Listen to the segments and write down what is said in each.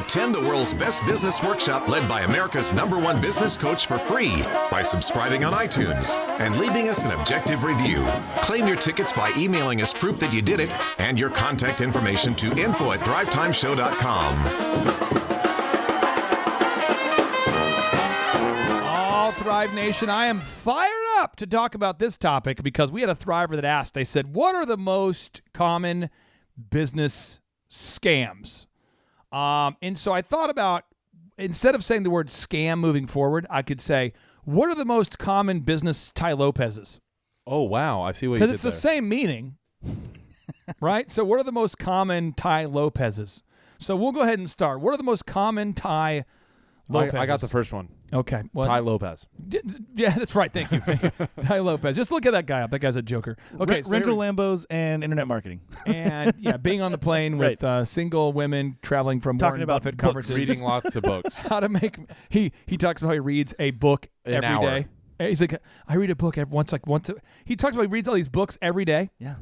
Attend the world's best business workshop led by America's #1 business coach for free by subscribing on iTunes and leaving us an objective review. Claim your tickets by emailing us proof that you did it and your contact information to info@thrivetimeshow.com. All Thrive Nation, I am fired up to talk about this topic because we had a Thriver that asked, they said, what are the most common business scams? And so I thought about, instead of saying the word scam moving forward, I could say, what are the most common business Tai Lopez's? Oh, wow. I see what you did there. Because it's the same meaning, right? So what are the most common Tai Lopez's? So we'll go ahead and start. What are the most common Tai Lopez's? I got the first one. Okay. Well, Tai Lopez. Yeah, that's right. Thank you. Tai Lopez. Just look at that guy up. That guy's a joker. Okay. Rental Lambos and internet marketing. And yeah, being on the plane with single women traveling from Talking Warren about Buffett books. conferences. Reading lots of books. How to make he talks about how he reads a book An every hour. day. He's like, I read a book once. He talks about he reads all these books every day. Yeah.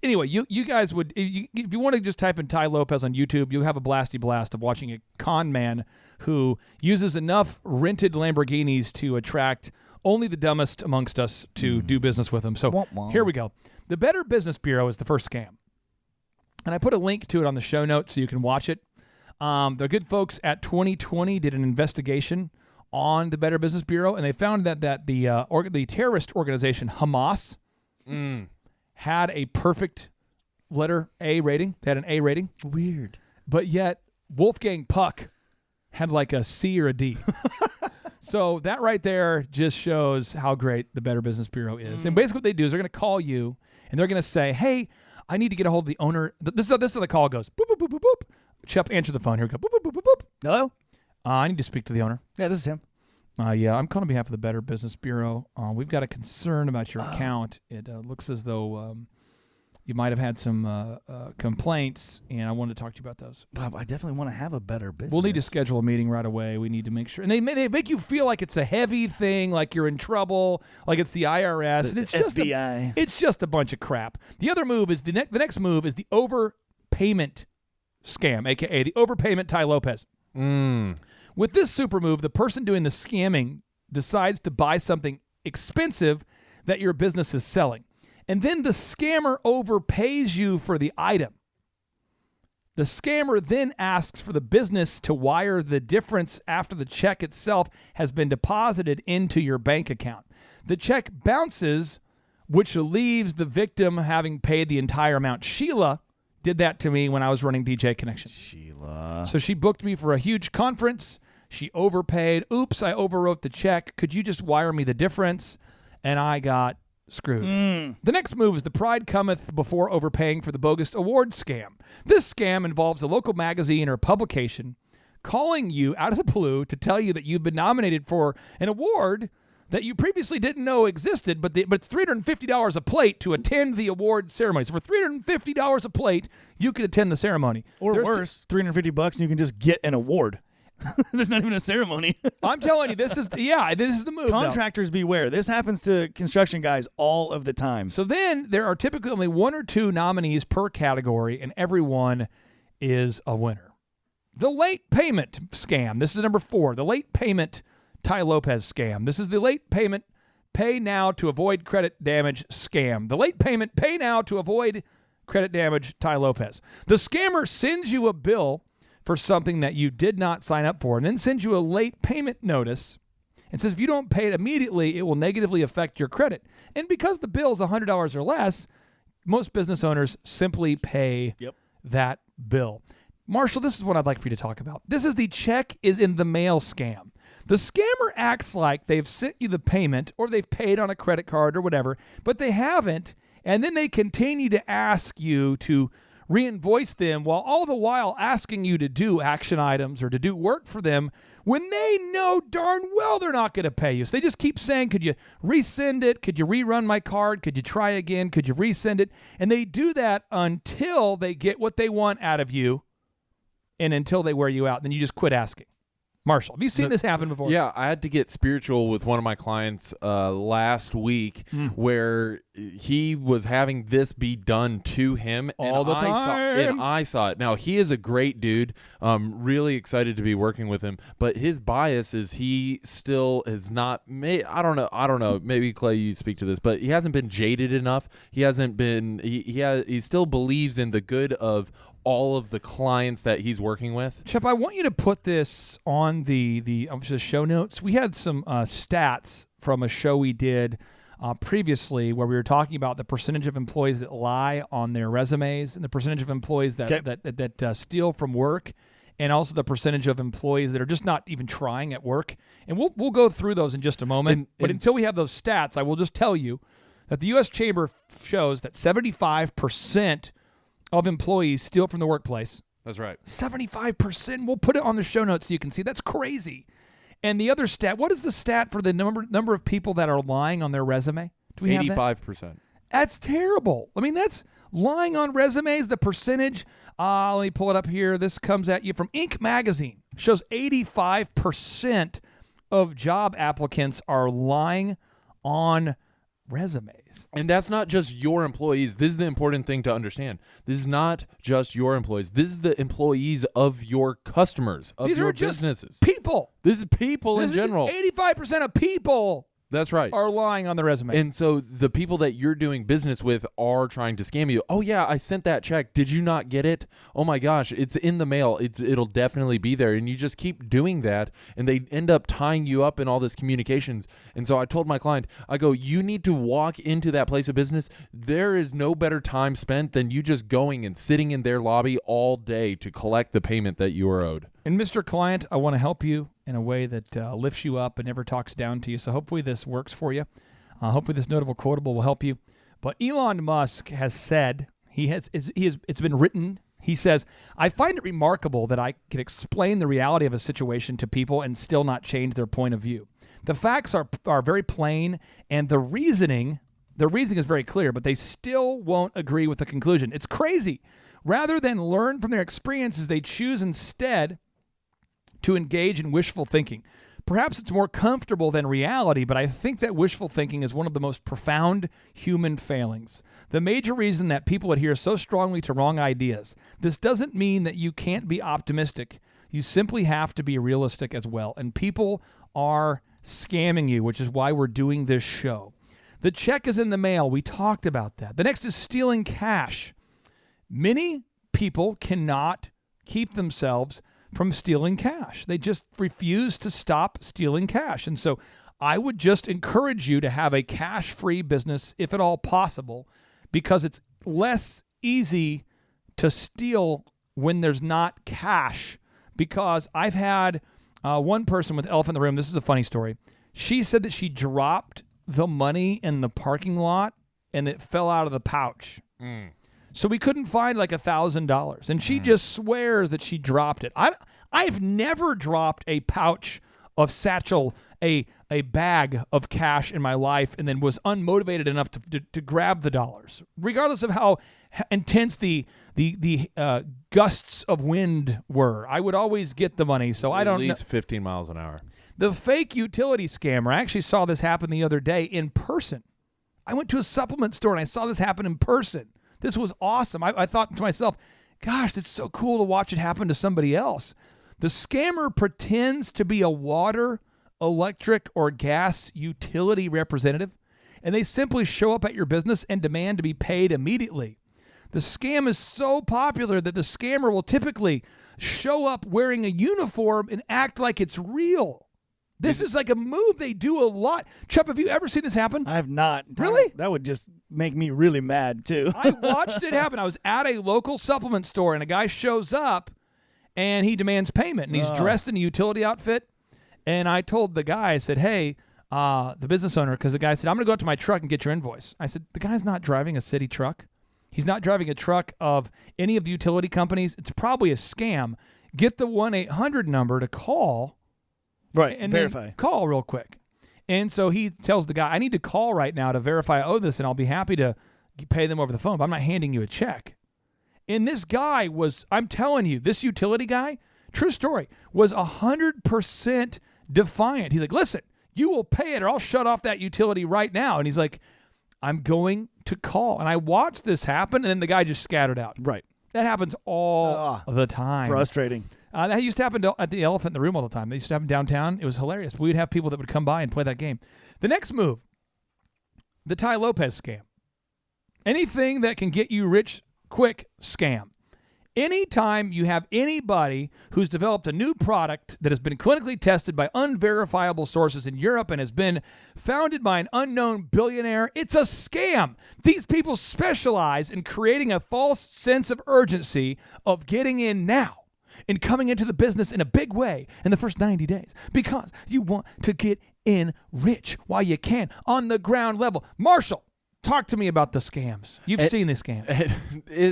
Anyway, you guys would if you want to just type in Tai Lopez on YouTube, you'll have a blasty blast of watching a con man who uses enough rented Lamborghinis to attract only the dumbest amongst us to do business with him. So here we go. The Better Business Bureau is the first scam, and I put a link to it on the show notes so you can watch it. The good folks at 2020 did an investigation on the Better Business Bureau, and they found that the terrorist organization Hamas had a perfect letter A rating. They had an A rating. Weird. But yet Wolfgang Puck had like a C or a D. So that right there just shows how great the Better Business Bureau is. And basically what they do is they're going to call you, and they're going to say, hey, I need to get a hold of the owner. This is how the call goes. Boop, boop, boop, boop, boop. Shep, answer the phone. Here we go. Boop, boop, boop, boop, boop. Hello? I need to speak to the owner. Yeah, this is him. Yeah, I'm calling on behalf of the Better Business Bureau. We've got a concern about your account. It looks as though you might have had some complaints, and I wanted to talk to you about those. Bob, I definitely want to have a better business. We'll need to schedule a meeting right away. We need to make sure. And they make you feel like it's a heavy thing, like you're in trouble, like it's the IRS. And it's just FBI. It's just a bunch of crap. The other move is the next move is the overpayment scam, a.k.a. the overpayment Tai Lopez. With this super move, the person doing the scamming decides to buy something expensive that your business is selling. And then the scammer overpays you for the item. The scammer then asks for the business to wire the difference after the check itself has been deposited into your bank account. The check bounces, which leaves the victim having paid the entire amount. Sheila did that to me when I was running DJ Connection. Sheila. So she booked me for a huge conference. She overpaid. Oops, I overwrote the check. Could you just wire me the difference? And I got screwed. The next move is the pride cometh before overpaying for the bogus award scam. This scam involves a local magazine or publication calling you out of the blue to tell you that you've been nominated for an award that you previously didn't know existed, but it's $350 a plate to attend the award ceremony. So for $350 a plate, you could attend the ceremony. Or worse, $350 and you can just get an award. There's not even a ceremony. I'm telling you, this is the move. Contractors beware. This happens to construction guys all of the time. So then there are typically only one or two nominees per category, and everyone is a winner. The late payment scam. This is number 4. The late payment Tai Lopez scam. This is the late payment pay now to avoid credit damage scam. The late payment pay now to avoid credit damage Tai Lopez. The scammer sends you a bill for something that you did not sign up for and then sends you a late payment notice and says if you don't pay it immediately, it will negatively affect your credit. And because the bill is $100 or less, most business owners simply pay that bill. Marshall, this is what I'd like for you to talk about. This is the check is in the mail scam. The scammer acts like they've sent you the payment or they've paid on a credit card or whatever, but they haven't, and then they continue to ask you to re-invoice them while all the while asking you to do action items or to do work for them when they know darn well they're not going to pay you. So they just keep saying, could you resend it? Could you rerun my card? Could you try again? Could you resend it? And they do that until they get what they want out of you and until they wear you out. Then you just quit asking. Marshall, have you seen this happen before? Yeah, I had to get spiritual with one of my clients last week where he was having this be done to him. All the time. I saw it. Now, he is a great dude. Really excited to be working with him. But his bias is he still has not made, I don't know. Maybe, Clay, you speak to this. But he hasn't been jaded enough. He hasn't been, he still believes in the good of all of the clients that he's working with. Chip, I want you to put this on the show notes. We had some stats from a show we did previously where we were talking about the percentage of employees that lie on their resumes and the percentage of employees that steal from work, and also the percentage of employees that are just not even trying at work. And we'll go through those in just a moment. But until we have those stats, I will just tell you that the U.S. Chamber shows that 75% of employees steal from the workplace. That's right. 75%. We'll put it on the show notes so you can see. That's crazy. And the other stat, what is the stat for the number of people that are lying on their resume? Do we have that? 85%. That's terrible. I mean, that's lying on resumes, the percentage. Let me pull it up here. This comes at you from Inc. magazine. Shows 85% of job applicants are lying on resumes. And that's not just your employees. This is the important thing to understand. This is not just your employees. This is the employees of your customers, of These your are just businesses. people. This is people in general. 85% of people That's right. are lying on the resumes. And so the people that you're doing business with are trying to scam you. Oh, yeah, I sent that check. Did you not get it? Oh, my gosh, it's in the mail. It'll definitely be there. And you just keep doing that, and they end up tying you up in all this communications. And so I told my client, I go, you need to walk into that place of business. There is no better time spent than you just going and sitting in their lobby all day to collect the payment that you are owed. And Mr. Client, I want to help you in a way that lifts you up and never talks down to you. So hopefully this works for you. Hopefully this notable quotable will help you. But Elon Musk has said, it's been written, he says, I find it remarkable that I can explain the reality of a situation to people and still not change their point of view. The facts are very plain, and the reasoning is very clear, but they still won't agree with the conclusion. It's crazy. Rather than learn from their experiences, they choose instead to engage in wishful thinking. Perhaps it's more comfortable than reality, but I think that wishful thinking is one of the most profound human failings. The major reason that people adhere so strongly to wrong ideas. This doesn't mean that you can't be optimistic. You simply have to be realistic as well. And people are scamming you, which is why we're doing this show. The check is in the mail. We talked about that. The next is stealing cash. Many people cannot keep themselves from stealing cash. They just refuse to stop stealing cash. And so I would just encourage you to have a cash-free business, if at all possible, because it's less easy to steal when there's not cash. Because I've had one person with Elephant in the Room, this is a funny story. She said that she dropped the money in the parking lot and it fell out of the pouch. So we couldn't find like $1,000. And she just swears that she dropped it. I've never dropped a pouch of satchel, a bag of cash in my life, and then was unmotivated enough to grab the dollars. Regardless of how intense the gusts of wind were, I would always get the money. So I don't know. At least 15 miles an hour. The fake utility scammer, I actually saw this happen the other day in person. I went to a supplement store and I saw this happen in person. This was awesome. I thought to myself, gosh, it's so cool to watch it happen to somebody else. The scammer pretends to be a water, electric, or gas utility representative, and they simply show up at your business and demand to be paid immediately. The scam is so popular that the scammer will typically show up wearing a uniform and act like it's real. This is like a move they do a lot. Chup, have you ever seen this happen? I have not. Really? That would just make me really mad, too. I watched it happen. I was at a local supplement store, and a guy shows up, and he demands payment, and he's dressed in a utility outfit. And I told the guy, I said, hey, the business owner, because the guy said, I'm going to go out to my truck and get your invoice. I said, the guy's not driving a city truck. He's not driving a truck of any of the utility companies. It's probably a scam. Get the 1-800 number to call. Right, and verify. Call real quick. And so he tells the guy, I need to call right now to verify I owe this, and I'll be happy to pay them over the phone, but I'm not handing you a check. And this guy was, I'm telling you, this utility guy true story, was 100% defiant. He's like, listen, you will pay it or I'll shut off that utility right now. And he's like, I'm going to call. And I watched this happen, and then the guy just scattered out. Right. That happens all the time. Frustrating. That used to happen at the Elephant in the Room all the time. They used to happen downtown. It was hilarious. We'd have people that would come by and play that game. The next move, the Ty Lopez scam. Anything that can get you rich quick scam. Anytime you have anybody who's developed a new product that has been clinically tested by unverifiable sources in Europe and has been founded by an unknown billionaire, it's a scam. These people specialize in creating a false sense of urgency of getting in now and coming into the business in a big way in the first 90 days because you want to get in rich while you can on the ground level. Marshall, talk to me about the scams. You've seen these scams.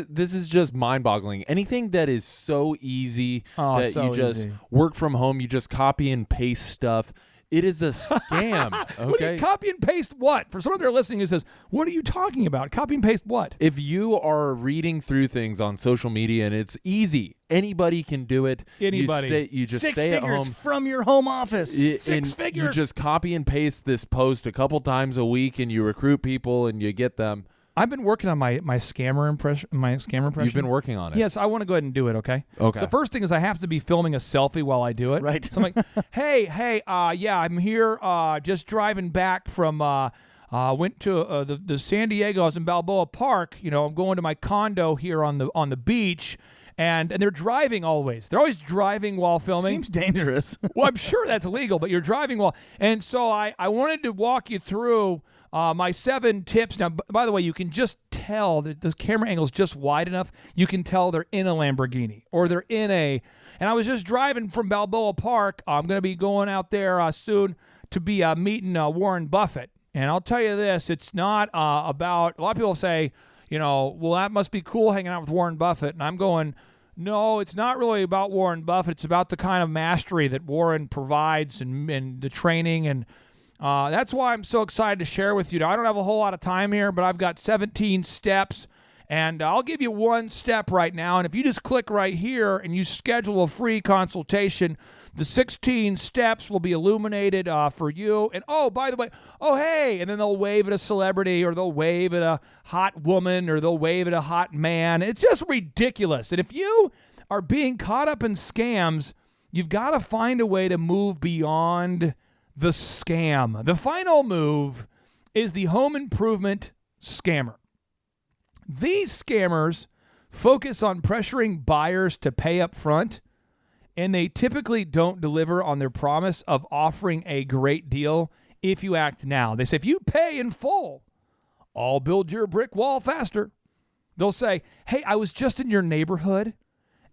This is just mind-boggling. Anything that is so easy that you just work from home, you just copy and paste stuff. It is a scam. Okay. What do you copy and paste what? For someone that are listening who says, what are you talking about? Copy and paste what? If you are reading through things on social media and it's easy, anybody can do it. Anybody. You just Six stay at figures home. from your home office. Six figures. You just copy and paste this post a couple times a week and you recruit people and you get them. I've been working on my scammer impression. You've been working on it. Yes, I want to go ahead and do it, okay? Okay. So first thing is I have to be filming a selfie while I do it. Right. So I'm like, hey, I'm here just driving back from, went to the San Diego. I was in Balboa Park. You know, I'm going to my condo here on the beach. And they're driving always. They're always driving while filming. Seems dangerous. Well, I'm sure that's illegal, but you're driving while. And so I wanted to walk you through my 7 tips. Now, by the way, you can just tell that the camera angle is just wide enough. You can tell they're in a Lamborghini or they're in a. And I was just driving from Balboa Park. I'm going to be going out there soon to be meeting Warren Buffett. And I'll tell you this, it's not about. A lot of people say, you know, well, that must be cool hanging out with Warren Buffett. And I'm going, no, it's not really about Warren Buffett. It's about the kind of mastery that Warren provides and the training. And that's why I'm so excited to share with you. Now, I don't have a whole lot of time here, but I've got 17 steps. And I'll give you one step right now. And if you just click right here and you schedule a free consultation, the 16 steps will be illuminated for you. And, oh, by the way, oh, hey, and then they'll wave at a celebrity or they'll wave at a hot woman or they'll wave at a hot man. It's just ridiculous. And if you are being caught up in scams, you've got to find a way to move beyond the scam. The final move is the home improvement scammer. These scammers focus on pressuring buyers to pay up front, and they typically don't deliver on their promise of offering a great deal if you act now. They say, if you pay in full, I'll build your brick wall faster. They'll say, hey, I was just in your neighborhood,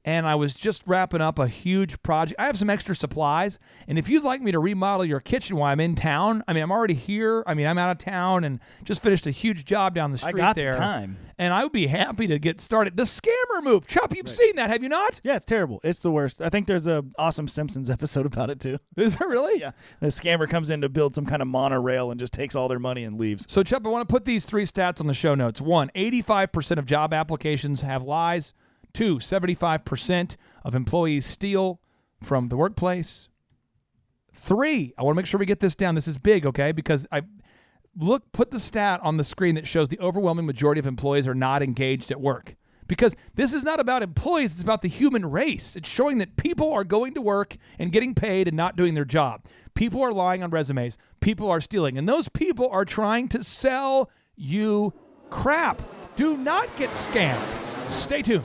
and I was just wrapping up a huge project. I have some extra supplies, and if you'd like me to remodel your kitchen while I'm in town, I mean, I'm already here. I mean, I'm out of town and just finished a huge job down the street there. I got the time. And I would be happy to get started. The scammer move. Chup, you've seen that, have you not? Yeah, it's terrible. It's the worst. I think there's an awesome Simpsons episode about it, too. Is there really? Yeah. The scammer comes in to build some kind of monorail and just takes all their money and leaves. So, Chup, I want to put these 3 stats on the show notes. 1, 85% of job applications have lies. 2, 75% of employees steal from the workplace. 3, I want to make sure we get this down. This is big, okay? Because put the stat on the screen that shows the overwhelming majority of employees are not engaged at work. Because this is not about employees, it's about the human race. It's showing that people are going to work and getting paid and not doing their job. People are lying on resumes. People are stealing. And those people are trying to sell you crap. Do not get scammed. Stay tuned.